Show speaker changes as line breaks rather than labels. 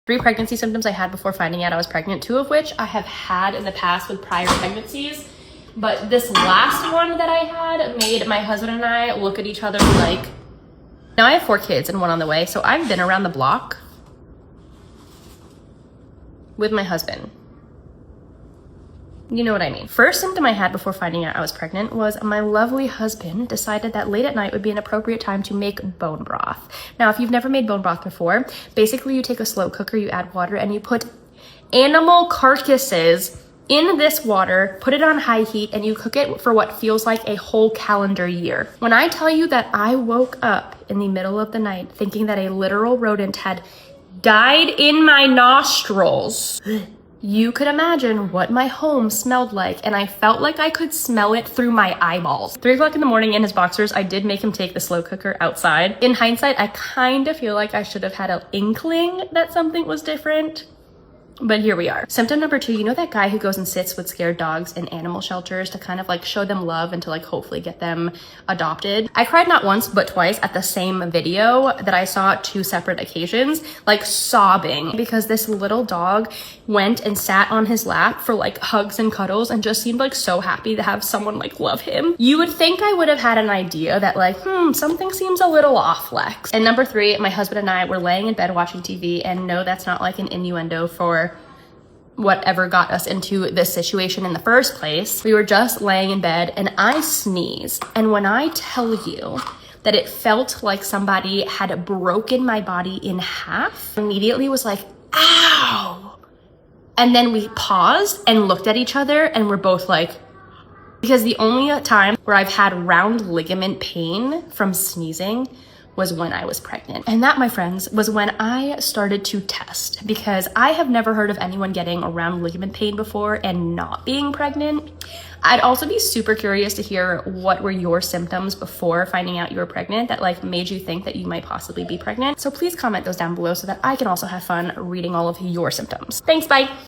3 pregnancy symptoms I had before finding out I was pregnant, 2 of which I have had in the past with prior pregnancies. But this last one that I had made my husband and I look at each other like, now I have 4 kids and 1 on the way. So I've been around the block with my husband. You know what I mean. First symptom I had before finding out I was pregnant was my lovely husband decided that late at night would be an appropriate time to make bone broth. Now, if you've never made bone broth before, basically you take a slow cooker, you add water, and you put animal carcasses in this water, put it on high heat, and you cook it for what feels like a whole calendar year. When I tell you that I woke up in the middle of the night thinking that a literal rodent had died in my nostrils, you could imagine what my home smelled like, and I felt like I could smell it through my eyeballs. 3 o'clock in the morning in his boxers, I did make him take the slow cooker outside. In hindsight, I kind of feel like I should have had an inkling that something was different. But here we are. Symptom number 2, you know that guy who goes and sits with scared dogs in animal shelters to kind of like show them love and to like hopefully get them adopted? I cried not once, but twice at the same video that I saw at 2 separate occasions, like sobbing because this little dog went and sat on his lap for like hugs and cuddles and just seemed like so happy to have someone like love him. You would think I would have had an idea that like, something seems a little off, Lex. And number 3, my husband and I were laying in bed watching TV, and no, that's not like an innuendo for whatever got us into this situation in the first place. We were just laying in bed and I sneezed. And when I tell you that it felt like somebody had broken my body in half, immediately was like, ow. And then we paused and looked at each other and we're both like, because the only time where I've had round ligament pain from sneezing was when I was pregnant. And that, my friends, was when I started to test, because I have never heard of anyone getting a round ligament pain before and not being pregnant. I'd also be super curious to hear what were your symptoms before finding out you were pregnant that like made you think that you might possibly be pregnant. So please comment those down below so that I can also have fun reading all of your symptoms. Thanks, bye.